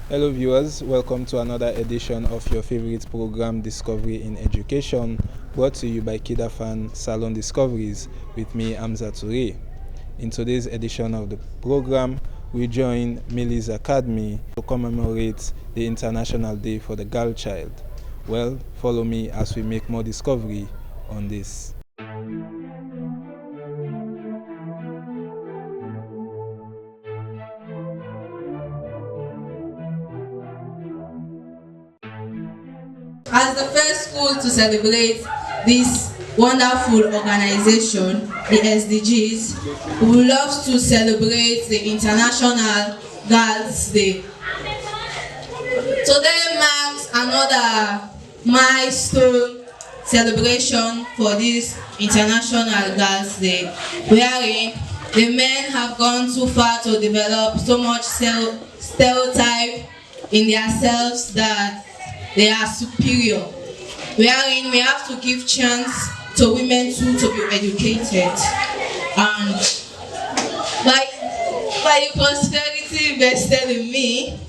Hello viewers, welcome to another edition of your favorite program Discovery in Education, brought to you by KID-AFAN Salone Discoveries with me, Hamza Toure. In today's edition of the program, we join Mileys Academy to commemorate the International Day for the Girl Child. Well, follow me as we make more discovery on this. As the first school to celebrate this wonderful organization, the SDGs, we would love to celebrate the International Girls' Day. Today marks another milestone celebration for this International Girls' Day, wherein the men have gone too far to develop so much stereotype in themselves that they are superior, wherein we have to give chance to women too to be educated. And by the prosperity invested in me,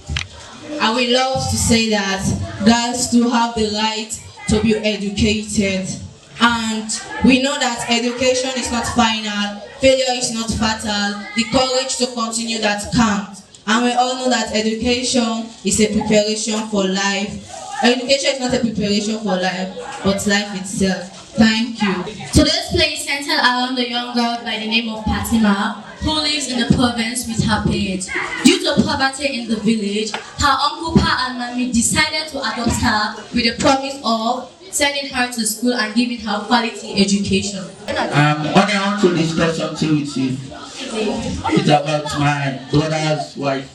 I would love to say that girls do have the right to be educated. And we know that education is not final, failure is not fatal, the courage to continue that counts. And we all know that education is a preparation for life. Education is not a preparation for life, but life itself. Thank you. Today's play is centered around a young girl by the name of Fatima, who lives in the province with her parents. Due to poverty in the village, her uncle Pa and Mommy decided to adopt her with the promise of sending her to school and giving her quality education. Honey, I want to discuss something with you. It's about my brother's wife.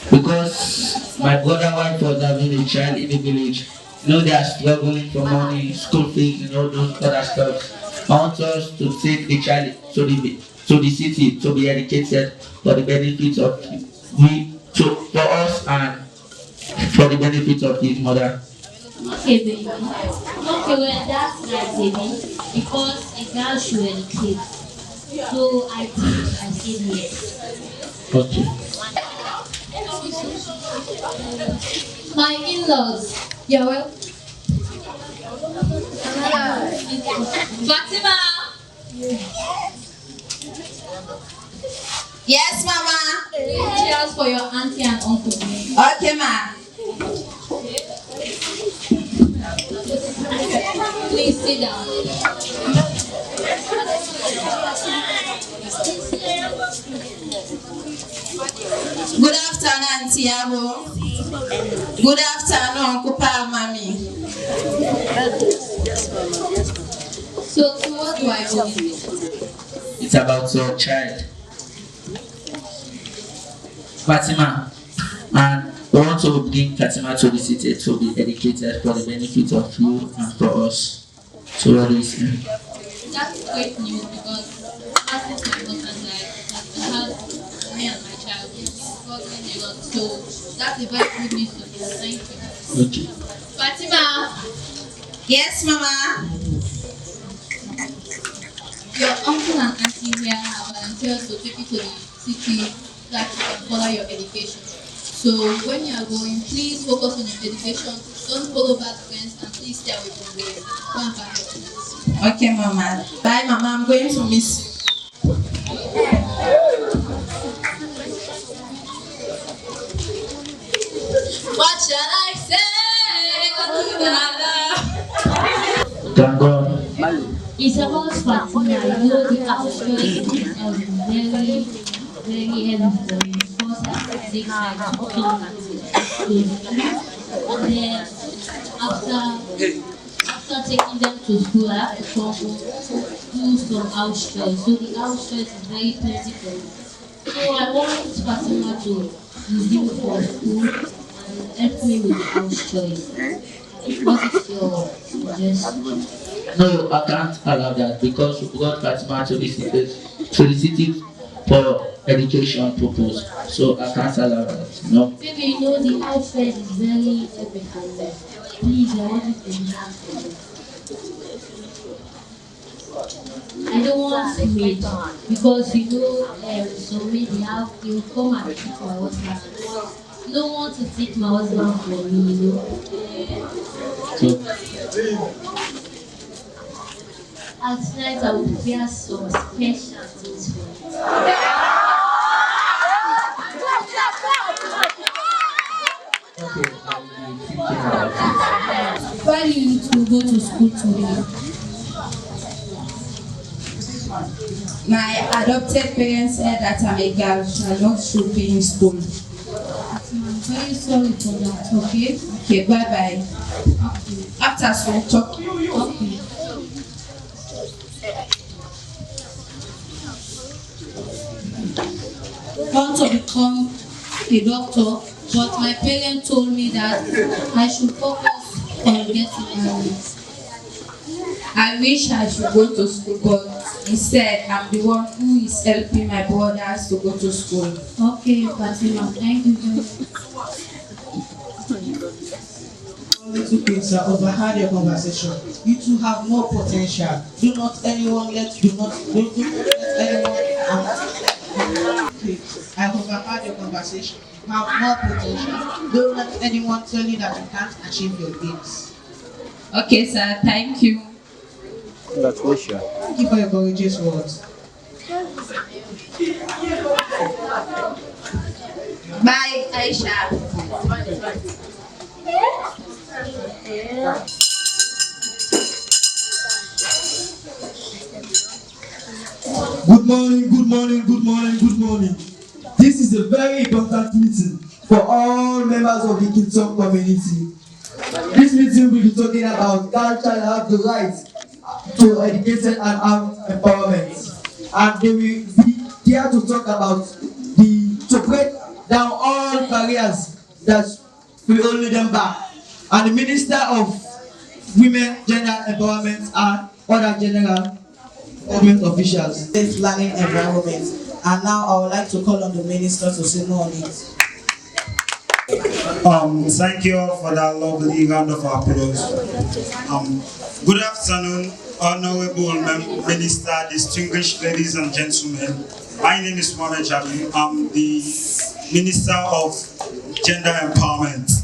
Because my brother's wife was having a child in the village. You know, they are struggling for money, school fees, and all those other stuff. I want us to take the child to the city to be educated for the benefit of for us and for the benefit of his mother. Okay, baby. Okay, well, that's right, baby. Because a girl should educate. So I think I said yes. Okay. My in-laws, you're welcome. Fatima! Yes, Mama. Cheers for your auntie and uncle. Okay, Ma. Please sit down. Good afternoon, Auntie Abo. Good afternoon, Uncle Pa, Mommy. So what do I owe you? It's about your child, Fatima, and we want to bring Fatima to the city to be educated for the benefit of you and for us. So what do you say? That's great news because as it's my husband's life, it has me and my child struggling a lot. So that's a very good news to hear. Thank you. Okay. Fatima, Yes, Mama. your uncle and auntie here have volunteered to take you to the city that you can follow your education. So when you are going, please focus on your education. Don't follow bad friends and please stay away from them. Go and find your friends. Okay, Mama. Bye, Mama. I'm going to miss you. What shall I say? Can go. It's about Fatima. You know the outskirts is very, very heavy because it takes like 2 kilometers. And then after taking them to school, I have to travel do some outskirts. So the outskirts is very plentiful. So I want Fatima to resume for school and help me with the outskirts. What is your suggestion? No, I can't allow that because we brought Fatima to the city for education purpose. So I can't allow that. No. Maybe you know the outfit is very epic and please I want you to be happy. I don't want to wait because you know so maybe you come and pick my water. no one to take my husband for me, you know. At night I will prepare some special things for it. Okay, thinking about it. Why do you need to go to school today? My adopted parents said that I'm a girl, shall not should be in school. I'm very sorry for that, okay? Okay, bye bye. Okay. After school talk. Okay. Want to become a doctor, but my parents told me that I should focus on getting married. I wish I should go to school, but instead I'm the one who is helping my brothers to go to school. Okay, Fatima, thank you very much. Little kids have overheard your conversation. You two have more potential. Do not let anyone. I overheard your conversation. You have more potential. Don't let anyone tell you that you can't achieve your dreams. Okay, sir, thank you. Congratulations. Thank you for your courageous words. Bye, Aisha. Good morning, good morning, good morning, good morning. This is a very important meeting for all members of the Freetown community. This meeting will be talking about culture have the right to education and empowerment. And they will be here to talk about to break down all barriers that will hold them back. And the Minister of Women, Gender Empowerment and other general government officials. Safe learning environment. And now I would like to call on the minister to say more on it. Thank you all for that lovely round of applause. Good afternoon, Honorable Minister, distinguished ladies and gentlemen. My name is Mohamed Jabi. I'm the Minister of Gender Empowerment.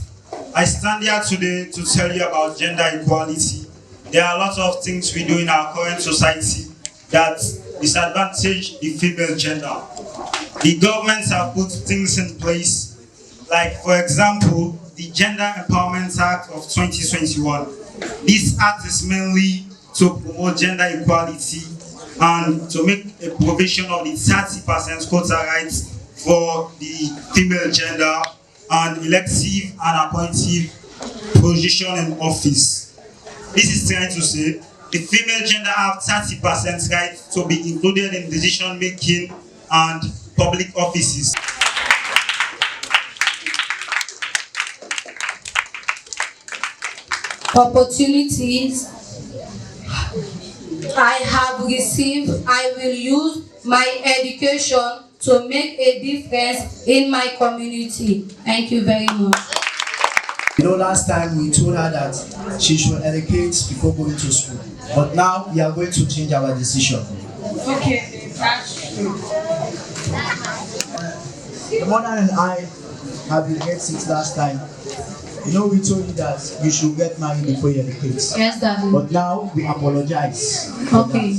I stand here today to tell you about gender equality. There are a lot of things we do in our current society that disadvantage the female gender. The governments have put things in place, like for example, the Gender Empowerment Act of 2021. This act is mainly to promote gender equality and to make a provision of the 30% quota rights for the female gender and elective and appointive position in office. This is trying to say the female gender have 30% right to be included in decision making and public offices. Opportunities I have received, I will use my education to make a difference in my community. Thank you very much. You know, last time we told her that she should educate before going to school. But now we are going to change our decision. Okay, The mother and I have been get since last time. You know, we told you that you should get married before you educate. Yes, Daddy. But now we apologize. Okay.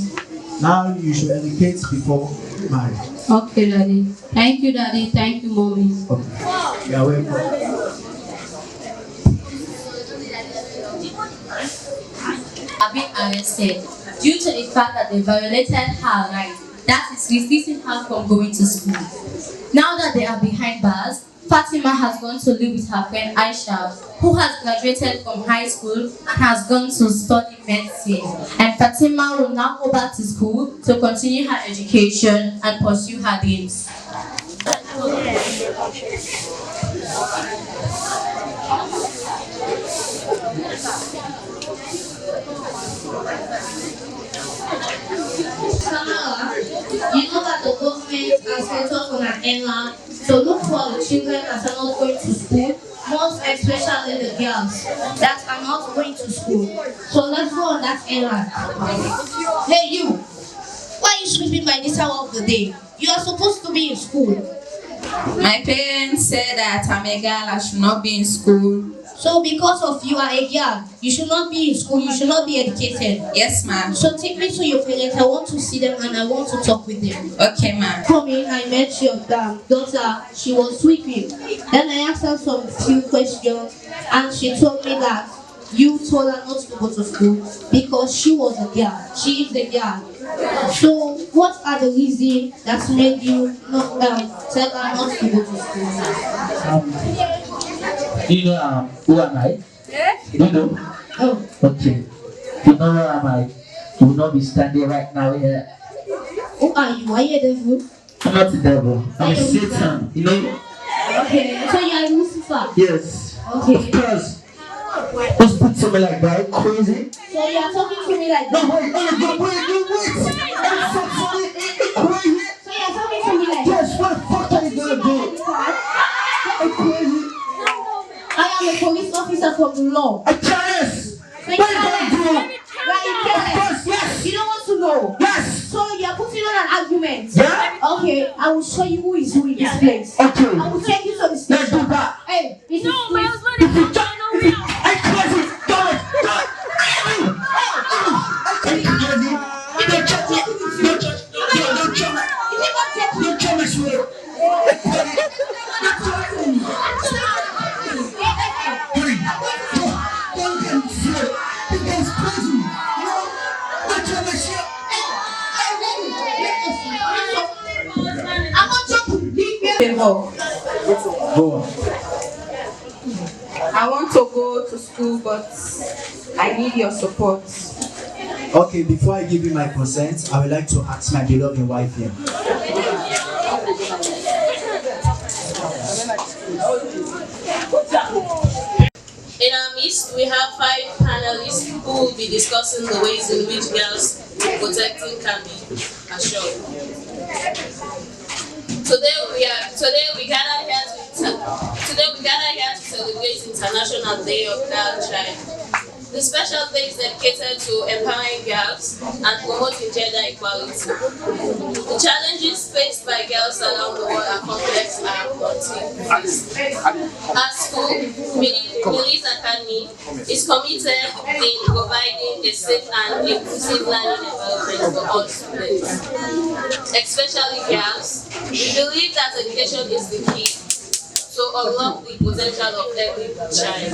Now you should educate before marriage. Okay, Daddy. Thank you, Daddy. Thank you, Mommy. Okay. You are welcome. Have been arrested due to the fact that they violated her right, that is restricting her from going to school. Now that they are behind bars, Fatima has gone to live with her friend Aisha, who has graduated from high school and has gone to study medicine. And Fatima will now go back to school to continue her education and pursue her dreams. Samara, you know that the government has set up on an airline to look for the children that are not going to school, most especially the girls that are not going to school. So let's go on that airline. Hey you! Why are you sweeping by this hour of the day? You are supposed to be in school. My parents said that I'm a girl, I should not be in school. So because of you are a girl, you should not be in school, you should not be educated. Yes, ma'am. So take me to your parents, I want to see them and I want to talk with them. Okay, ma'am. Come in, I met your daughter, she was sweeping. Then I asked her some few questions and she told me that you told her not to go to school because she was a girl, she is a girl. So what are the reasons that made you not tell her not to go to school? Do you know who am I? Do you know? Oh. Okay. You know who am I? You will not be standing right now here. Who are you? Are you a devil? I'm not the devil. I'm a Satan. You know? Okay. So you are Lucifer? Yes. Okay. Of course. Just put to me like that. Crazy. So you are talking to me like that? No, wait. I'm so sorry. Crazy. So you are talking to me like that? Yes, what the fuck are you gonna do? I'm crazy. I am a police officer from the law. I'm careless. Like What are you gonna do? careless. Yes. You don't want to know. Yes. So you are putting on an argument. Yeah. Okay, I will show you who is who in this place. Okay. I will take you to the Let's station. do that. Hey, this is No, my police. husband is not going nowhere. I'm crazy. Do it. You don't touch me. Don't touch me, swear. I'm not joking. Leave me alone. Go on. I want to go to school, but I need your support. Okay, before I give you my consent, I would like to ask my beloved wife here. In our midst, we have 5 panelists who will be discussing the ways in which girls' protecting can be assured. Today we gather here to celebrate International Day of Girl Child. The special day is dedicated to empowering girls and promoting gender equality. The challenges faced by girls around the world are complex and multi-faced. Our school, Mileys Academy, is committed in providing a safe and inclusive learning environment for all students, especially girls. We believe that education is the key to unlock the potential of every child.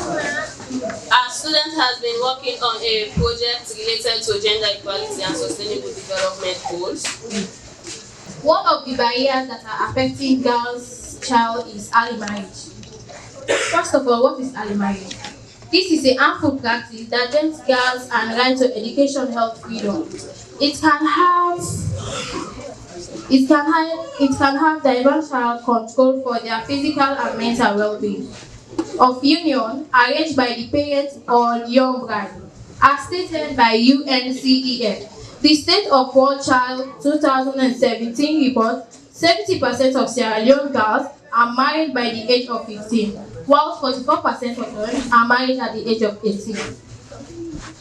Our student has been working on a project related to gender equality and sustainable development goals. One of the barriers that are affecting girls' child is early marriage. First of all, what is early marriage? This is a harmful practice that denies girls and right to education, health, freedom. It can have diverse child control for their physical and mental well-being. Of union arranged by the parents or young bride, as stated by UNCEF. The State of World Child 2017 report, 70% of Sierra Leone girls are married by the age of 15, while 44% of them are married at the age of 18.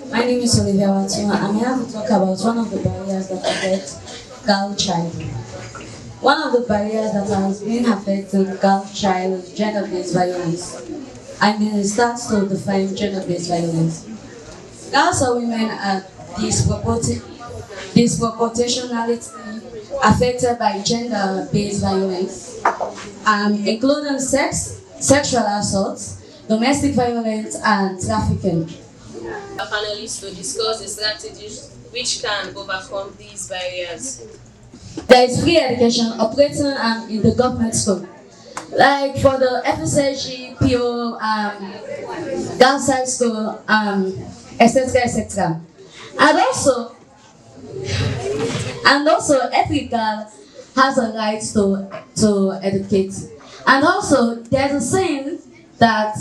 My name is Olivia Watuma. I'm here to talk about one of the barriers that affect girl child. One of the barriers that has been affecting girl child is gender-based violence. I mean, it starts to define gender-based violence. Girls or women are disproportionately affected by gender-based violence, including sexual assaults, domestic violence, and trafficking. Our panelists to discuss the strategies which can overcome these barriers. There is free education operating in the government school. Like for the FSLG, PO, girls' side school, etc., etc. And also, every girl has a right to educate. And also, there's a saying that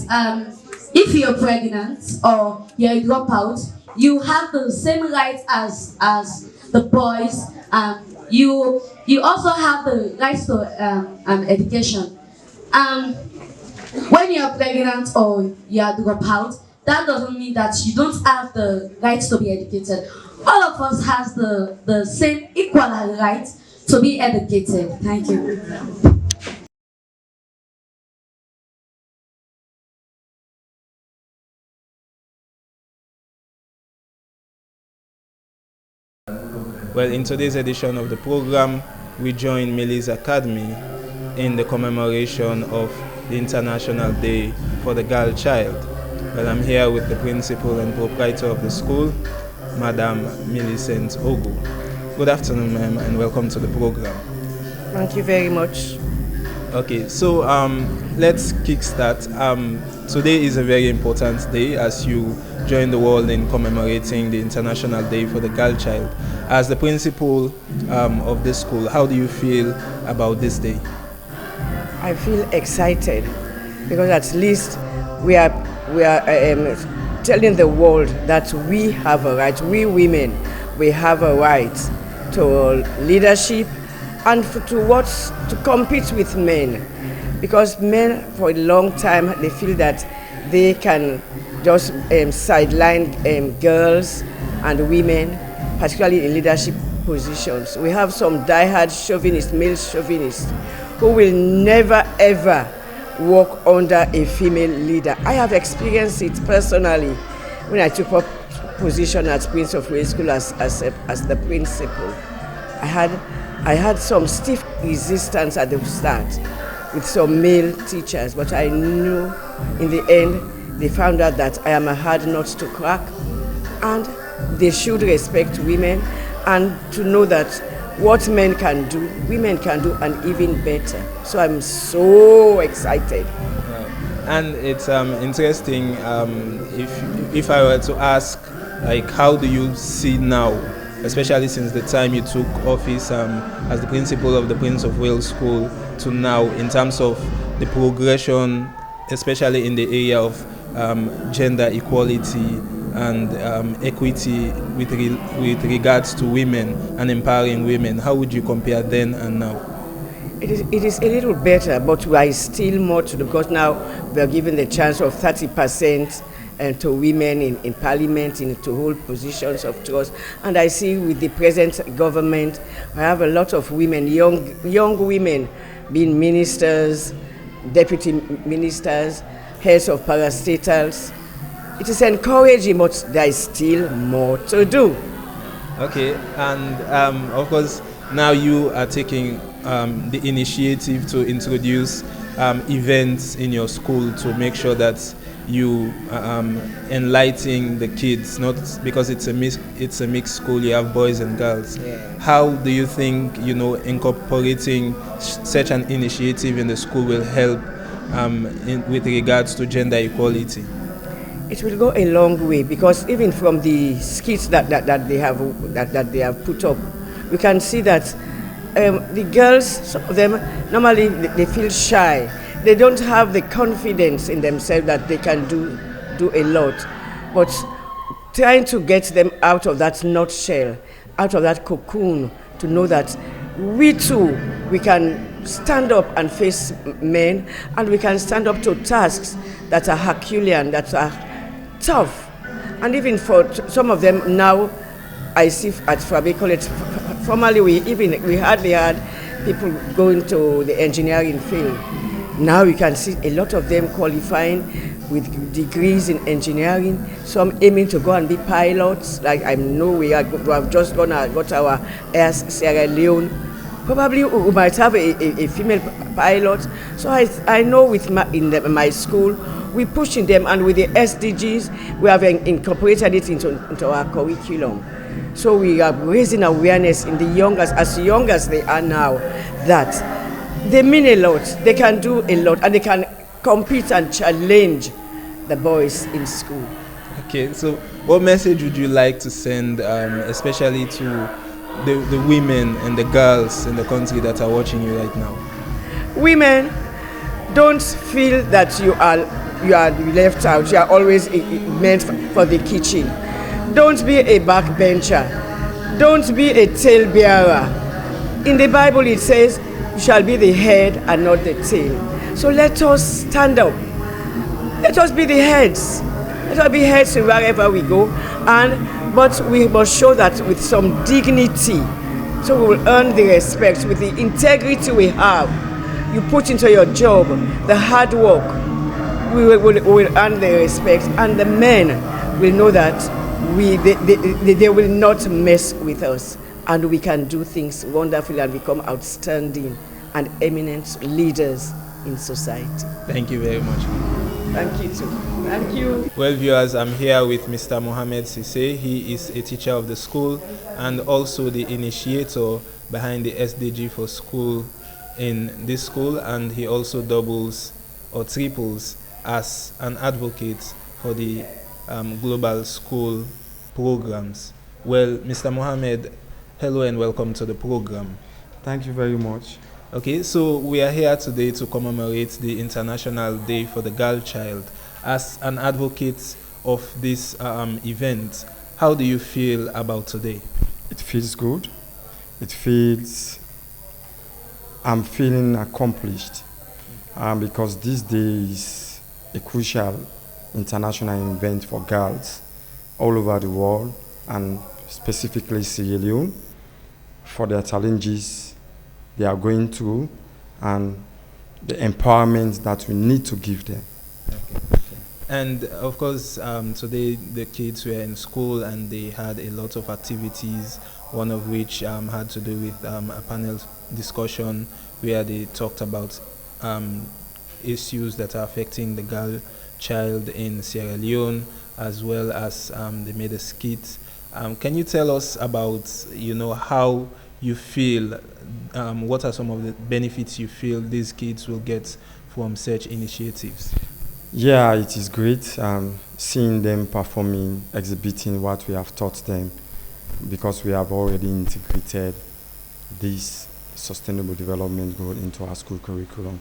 if you're pregnant or you're a dropout, you have the same rights as the boys. You also have the rights to education. When you're pregnant or you're dropout, that doesn't mean that you don't have the rights to be educated. All of us has the same equal right to be educated. Thank you. Well, in today's edition of the program, we join Mileys Academy in the commemoration of the International Day for the Girl Child. Well, I'm here with the principal and proprietor of the school, Madam Millicent Ogu. Good afternoon, ma'am, and welcome to the program. Thank you very much. Okay, so let's kickstart. Today is a very important day as you join the world in commemorating the International Day for the Girl Child. As the principal of this school, how do you feel about this day? I feel excited because at least we are telling the world that we have a right, we women, we have a right to leadership and to compete with men, because men for a long time they feel that they can just sideline girls and women, particularly in leadership positions. We have some diehard chauvinists, male chauvinists, who will never ever work under a female leader. I have experienced it personally when I took up position at Prince of Wales School as the principal. I had some stiff resistance at the start with some male teachers, but I knew in the end they found out that I am a hard nut to crack, and they should respect women and to know that what men can do, women can do, and even better. So I'm so excited. And it's interesting, if I were to ask, like, how do you see now, especially since the time you took office as the principal of the Prince of Wales School to now, in terms of the progression, especially in the area of gender equality and equity with regards to women and empowering women, how would you compare then and now? It is a little better, but we are still more to do, because now we are given the chance of 30% and to women in parliament, to hold positions of trust. And I see with the present government, I have a lot of women, young women, being ministers, deputy ministers, heads of parastatals. It is encouraging, but there is still more to do. Okay, and of course, now you are taking the initiative to introduce events in your school to make sure that you enlighten the kids, not because it's a mixed school, you have boys and girls. Yeah. How do you think, incorporating such an initiative in the school will help with regards to gender equality? It will go a long way, because even from the skits that they have put up, we can see that the girls, some of them, normally they feel shy. They don't have the confidence in themselves that they can do a lot. But trying to get them out of that nutshell, out of that cocoon, to know that we too, we can stand up and face men, and we can stand up to tasks that are Herculean, that are tough. And even for some of them now, I see at Fabi College, formerly we hardly had people going to the engineering field. Now you can see a lot of them qualifying with degrees in engineering, some aiming to go and be pilots. Like I know we have just got our Sierra Leone. Probably we might have a female pilot. So I know in my school, we're pushing them, and with the SDGs, we have incorporated it into our curriculum. So we are raising awareness in the as young as they are now, that they mean a lot, they can do a lot, and they can compete and challenge the boys in school. Okay, so what message would you like to send, especially to the women and the girls in the country that are watching you right now? Women, don't feel that you are left out. You are always meant for the kitchen. Don't be a backbencher. Don't be a talebearer. In the Bible it says, you shall be the head and not the tail. So let us stand up. Let us be the heads. Let us be heads wherever we go. But we must show that with some dignity. So we will earn the respect with the integrity we have. You put into your job, the hard work, we will earn the respect, and the men will know that they will not mess with us. and we can do things wonderfully and become outstanding and eminent leaders in society. Thank you very much. Thank you too. Thank you. Well, viewers, I'm here with Mr. Mohammed Sise. He is a teacher of the school and also the initiator behind the SDG for school in this school, and he also doubles or triples as an advocate for the global school programs. Well, Mr. Mohammed, hello and welcome to the program. Thank you very much. Okay, so we are here today to commemorate the International Day for the Girl Child. As an advocate of this event, how do you feel about today? It feels good. I'm feeling accomplished because this day is a crucial international event for girls all over the world, and specifically Sierra Leone, for their challenges they are going through and the empowerment that we need to give them. Okay. And of course, today the kids were in school and they had a lot of activities, one of which had to do with a panel discussion where they talked about issues that are affecting the girl child in Sierra Leone, as well as they made a skit. Can you tell us about, how you feel, what are some of the benefits you feel these kids will get from such initiatives? Yeah, it is great seeing them performing, exhibiting what we have taught them, because we have already integrated this sustainable development goal into our school curriculum.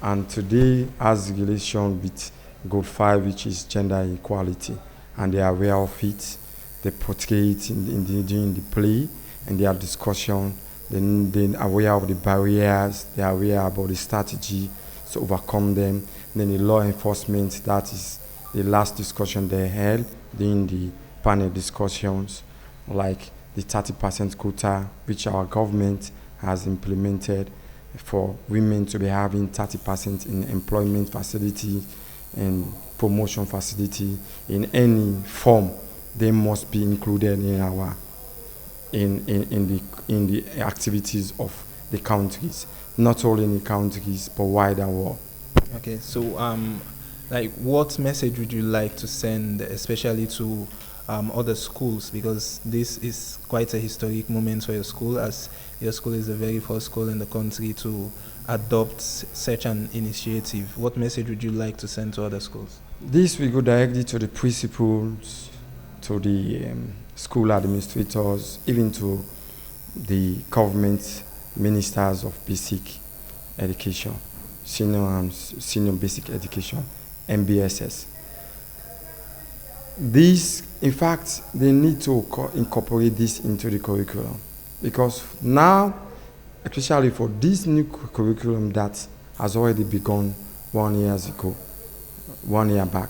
And today has relation with goal 5, which is gender equality, and they are aware of it. They portray it during the play and their discussion. Then they are aware of the barriers, they are aware about the strategy to overcome them. Then the law enforcement, that is the last discussion they held during the panel discussions, like the 30% quota, which our government has implemented for women to be having 30% in employment facility and promotion facility in any form. They must be included in our in the activities of the countries, not only in the countries but wider world. Okay, so what message would you like to send, especially to other schools, because this is quite a historic moment for your school, as your school is the very first school in the country to adopt such an initiative. What message would you like to send to other schools? This will go directly to the principals, to the school administrators, even to the government ministers of basic education, senior basic education, MBSS. In fact, they need to incorporate this into the curriculum, because now, especially for this new curriculum that has already begun 1 year back,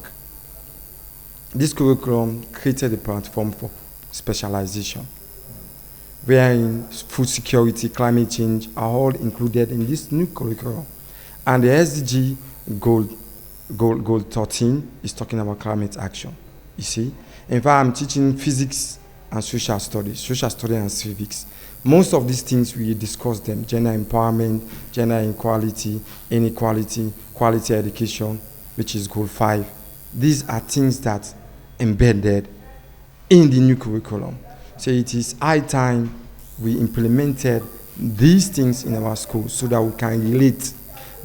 this curriculum created a platform for specialization, wherein food security, climate change are all included in this new curriculum. And the SDG goal 13 is talking about climate action, you see. In fact, I'm teaching physics and social studies and civics. Most of these things we discuss them: gender empowerment, gender equality, inequality, quality education, which is goal 5. These are things that embedded in the new curriculum. So it is high time we implemented these things in our schools so that we can relate.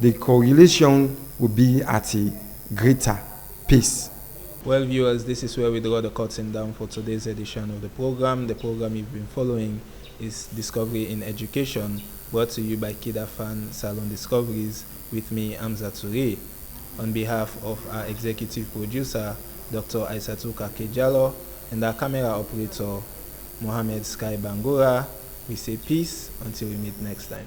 The correlation will be at a greater pace. Well, viewers, this is where we draw the curtain down for today's edition of the program. The program you've been following is Discovery in Education, brought to you by KID-AFAN Salonediscoveries, with me, Amza Toure. On behalf of our executive producer, Dr. Aissatou Kakejalo, and our camera operator, Mohammed Sky Bangura, we say peace until we meet next time.